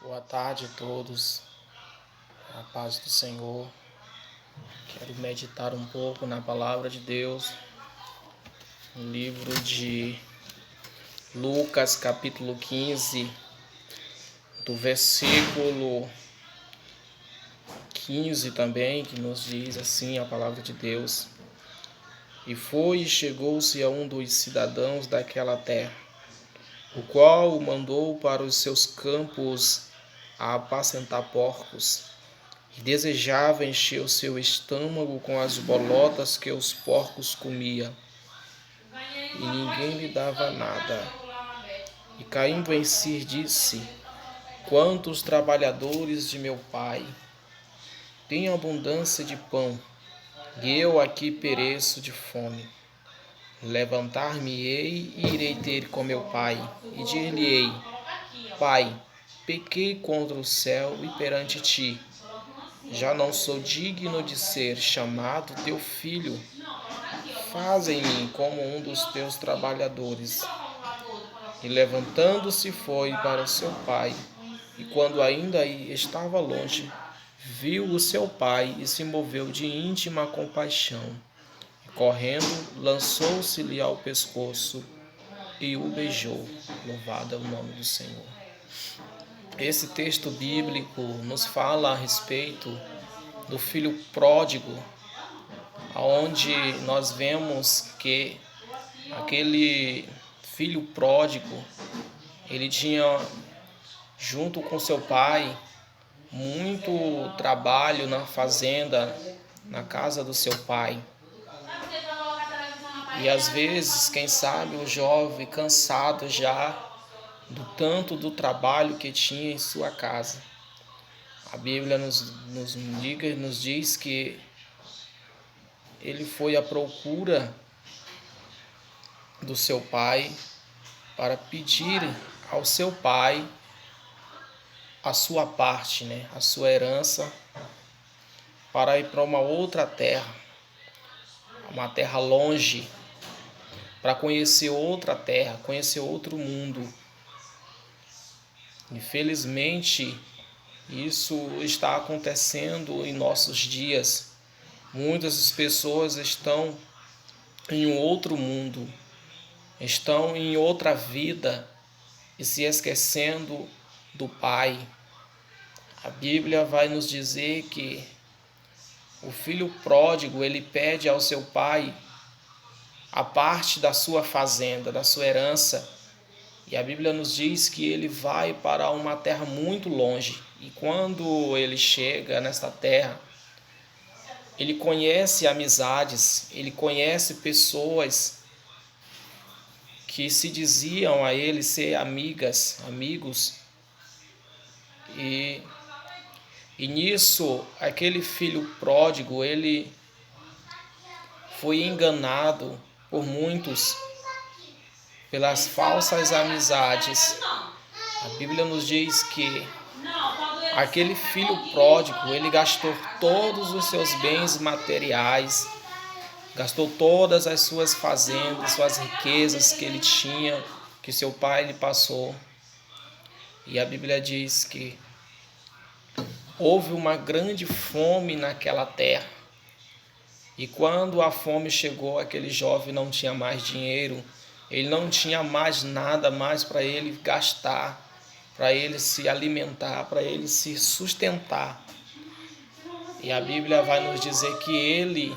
Boa tarde a todos, a paz do Senhor. Quero meditar um pouco na palavra de Deus, no livro de Lucas, capítulo 15, do versículo 15 também, que nos diz assim a palavra de Deus. E foi e chegou-se a um dos cidadãos daquela terra, o qual o mandou para os seus campos a apacentar porcos. E desejava encher o seu estômago com as bolotas que os porcos comiam, e ninguém lhe dava nada. E caindo em si, disse: Quantos trabalhadores de meu pai têm abundância de pão, e eu aqui pereço de fome. Levantar-me-ei e irei ter com meu pai, e dir-lhe-ei: Pai, pequei contra o céu e perante ti. Já não sou digno de ser chamado teu filho. Faze em mim como um dos teus trabalhadores. E levantando-se foi para seu pai. E quando ainda estava longe, viu o seu pai e se moveu de íntima compaixão. E correndo, lançou-se-lhe ao pescoço e o beijou. Louvado é o nome do Senhor. Esse texto bíblico nos fala a respeito do filho pródigo, onde nós vemos que aquele filho pródigo, ele tinha, junto com seu pai, muito trabalho na fazenda, na casa do seu pai. E às vezes, quem sabe, o jovem cansado já do tanto do trabalho que tinha em sua casa. A Bíblia nos diz que ele foi à procura do seu pai para pedir ao seu pai a sua parte, a sua herança, para ir para uma outra terra, uma terra longe, para conhecer outra terra, conhecer outro mundo. Infelizmente, isso está acontecendo em nossos dias. Muitas pessoas estão em um outro mundo, estão em outra vida e se esquecendo do Pai. A Bíblia vai nos dizer que o filho pródigo, ele pede ao seu pai a parte da sua fazenda, da sua herança. E a Bíblia nos diz que ele vai para uma terra muito longe. E quando ele chega nesta terra, ele conhece amizades, ele conhece pessoas que se diziam a ele ser amigos. E nisso, aquele filho pródigo, ele foi enganado por muitos, pelas falsas amizades. A Bíblia nos diz que aquele filho pródigo, ele gastou todos os seus bens materiais, gastou todas as suas fazendas, suas riquezas que ele tinha, que seu pai lhe passou. E a Bíblia diz que houve uma grande fome naquela terra. E quando a fome chegou, aquele jovem não tinha mais dinheiro, ele não tinha mais nada mais para ele gastar, para ele se alimentar, para ele se sustentar. E a Bíblia vai nos dizer que ele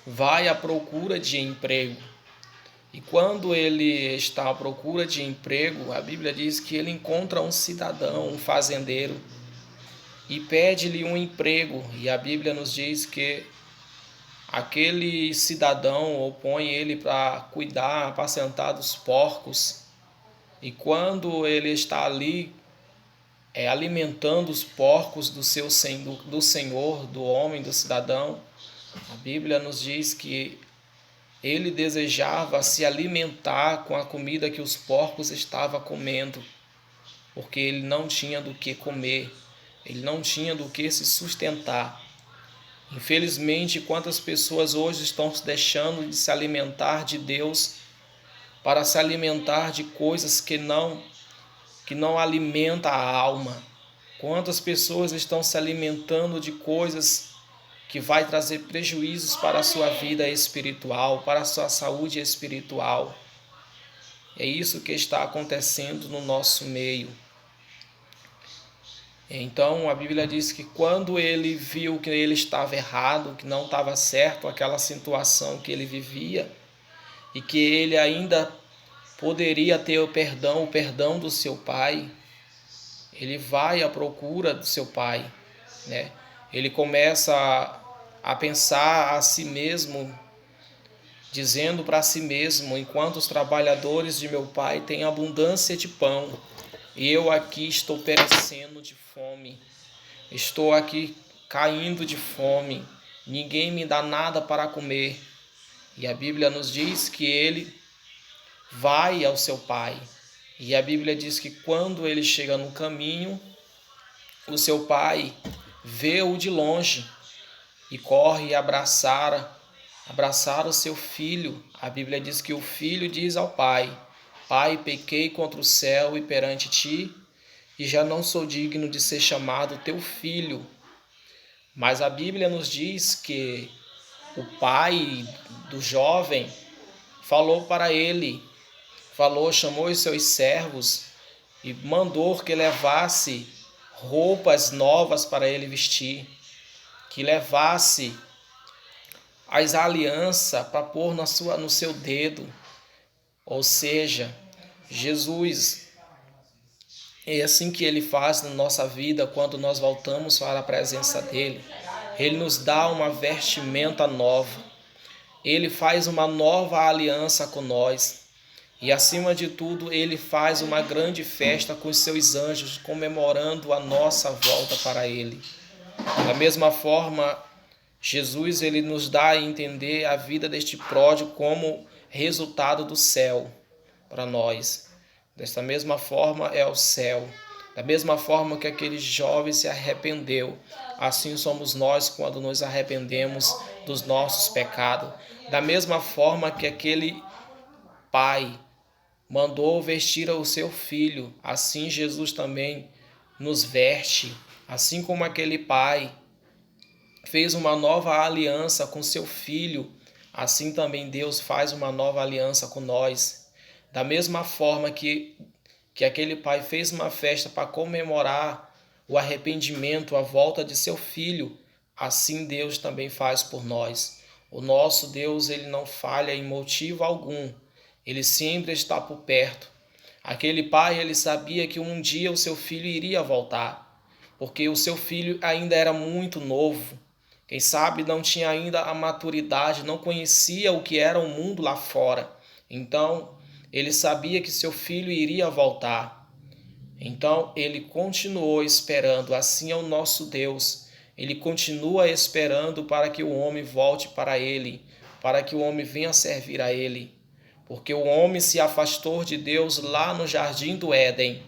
vai à procura de emprego. E quando ele está à procura de emprego, a Bíblia diz que ele encontra um cidadão, um fazendeiro, e pede-lhe um emprego. E a Bíblia nos diz que aquele cidadão põe ele para cuidar, apacentar dos porcos. E quando ele está ali alimentando os porcos do senhor, do homem, do cidadão, a Bíblia nos diz que ele desejava se alimentar com a comida que os porcos estavam comendo, porque ele não tinha do que comer, ele não tinha do que se sustentar. Infelizmente, quantas pessoas hoje estão deixando de se alimentar de Deus para se alimentar de coisas que não que não alimenta a alma. Quantas pessoas estão se alimentando de coisas que vai trazer prejuízos para a sua vida espiritual, para a sua saúde espiritual. É isso que está acontecendo no nosso meio. Então a Bíblia diz que quando ele viu que ele estava errado, que não estava certo aquela situação que ele vivia, e que ele ainda poderia ter o perdão do seu pai, ele vai à procura do seu pai, né? Ele começa a pensar a si mesmo, dizendo para si mesmo: enquanto os trabalhadores de meu pai têm abundância de pão, eu aqui estou perecendo de fome, estou aqui caindo de fome, ninguém me dá nada para comer. E a Bíblia nos diz que ele vai ao seu pai. E a Bíblia diz que quando ele chega no caminho, o seu pai vê-o de longe e corre abraçar o seu filho. A Bíblia diz que o filho diz ao pai: Pai, pequei contra o céu e perante ti, e já não sou digno de ser chamado teu filho. Mas a Bíblia nos diz que o pai do jovem falou para ele, chamou os seus servos e mandou que levasse roupas novas para ele vestir, que levasse as alianças para pôr no seu dedo. Ou seja, Jesus, é assim que ele faz na nossa vida quando nós voltamos para a presença dele. Ele nos dá uma vestimenta nova. Ele faz uma nova aliança com nós. E acima de tudo, ele faz uma grande festa com os seus anjos, comemorando a nossa volta para ele. Da mesma forma, Jesus ele nos dá a entender a vida deste pródigo como resultado do céu para nós. Desta mesma forma é o céu. Da mesma forma que aquele jovem se arrependeu, assim somos nós quando nos arrependemos dos nossos pecados. Da mesma forma que aquele pai mandou vestir o seu filho, assim Jesus também nos veste. Assim como aquele pai fez uma nova aliança com seu filho, assim também Deus faz uma nova aliança com nós. Da mesma forma que aquele pai fez uma festa para comemorar o arrependimento, a volta de seu filho, assim Deus também faz por nós. O nosso Deus, ele não falha em motivo algum. Ele sempre está por perto. Aquele pai, ele sabia que um dia o seu filho iria voltar, porque o seu filho ainda era muito novo. Quem sabe não tinha ainda a maturidade, não conhecia o que era o mundo lá fora. Então, ele sabia que seu filho iria voltar. Então, ele continuou esperando. Assim é o nosso Deus. Ele continua esperando para que o homem volte para ele, para que o homem venha servir a ele. Porque o homem se afastou de Deus lá no jardim do Éden.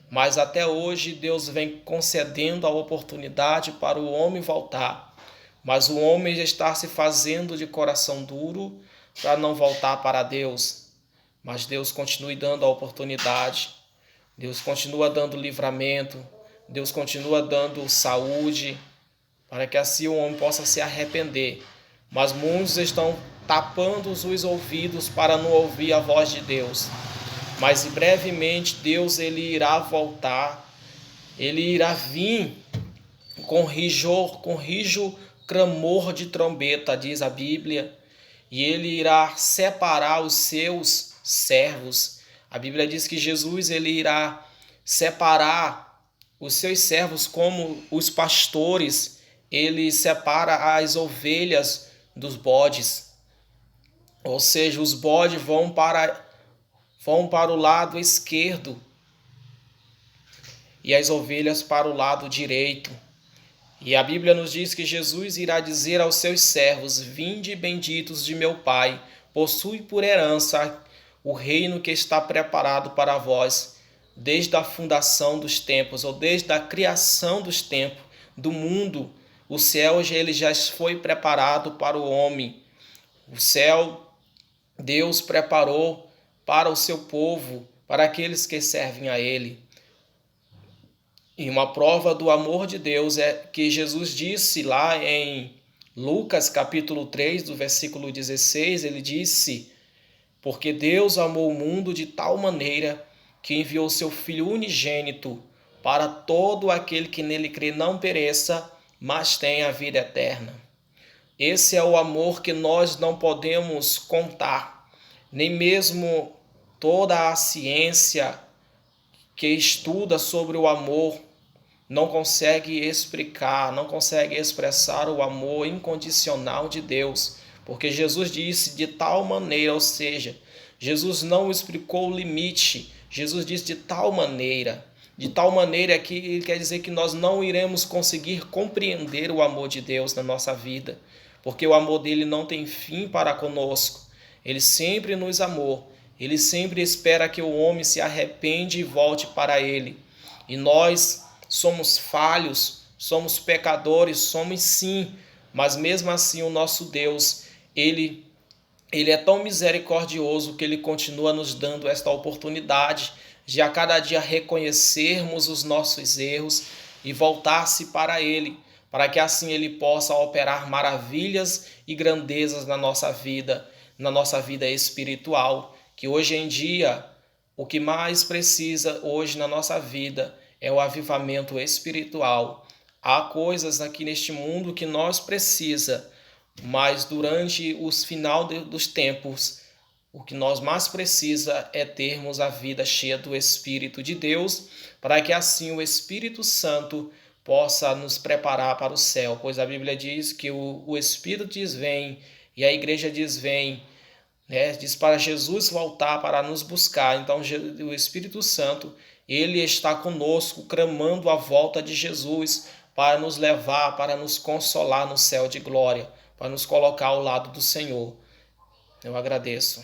Mas até hoje Deus vem concedendo a oportunidade para o homem voltar. Mas o homem já está se fazendo de coração duro para não voltar para Deus. Mas Deus continua dando a oportunidade. Deus continua dando livramento. Deus continua dando saúde, para que assim o homem possa se arrepender. Mas muitos estão tapando os ouvidos para não ouvir a voz de Deus. Mas brevemente Deus ele irá voltar. Ele irá vir com rijo clamor de trombeta, diz a Bíblia. E ele irá separar os seus servos. A Bíblia diz que Jesus ele irá separar os seus servos como os pastores. Ele separa as ovelhas dos bodes. Ou seja, os bodes vão para o lado esquerdo e as ovelhas para o lado direito. E a Bíblia nos diz que Jesus irá dizer aos seus servos: Vinde benditos de meu Pai, possui por herança o reino que está preparado para vós, desde a fundação dos tempos, ou desde a criação dos tempos, do mundo. O céu ele já foi preparado para o homem. O céu Deus preparou para o seu povo, para aqueles que servem a ele. E uma prova do amor de Deus é que Jesus disse lá em Lucas capítulo 3, do versículo 16, ele disse: porque Deus amou o mundo de tal maneira que enviou seu Filho unigênito para todo aquele que nele crê não pereça, mas tenha a vida eterna. Esse é o amor que nós não podemos contar, nem mesmo toda a ciência que estuda sobre o amor não consegue explicar, não consegue expressar o amor incondicional de Deus, porque Jesus disse de tal maneira, ou seja, Jesus não explicou o limite, Jesus disse de tal maneira que ele quer dizer que nós não iremos conseguir compreender o amor de Deus na nossa vida, porque o amor dele não tem fim para conosco, ele sempre nos amou, ele sempre espera que o homem se arrepende e volte para ele, e nós somos falhos, somos pecadores, somos sim, mas mesmo assim o nosso Deus, ele é tão misericordioso que ele continua nos dando esta oportunidade de a cada dia reconhecermos os nossos erros e voltar-se para ele, para que assim ele possa operar maravilhas e grandezas na nossa vida espiritual, que hoje em dia o que mais precisa hoje na nossa vida é o avivamento espiritual. Há coisas aqui neste mundo que nós precisa, mas durante os final dos tempos, o que nós mais precisa é termos a vida cheia do Espírito de Deus, para que assim o Espírito Santo possa nos preparar para o céu, pois a Bíblia diz que o Espírito diz vem e a igreja diz vem, né? Diz para Jesus voltar para nos buscar. Então o Espírito Santo, ele está conosco, clamando a volta de Jesus para nos levar, para nos consolar no céu de glória, para nos colocar ao lado do Senhor. Eu agradeço.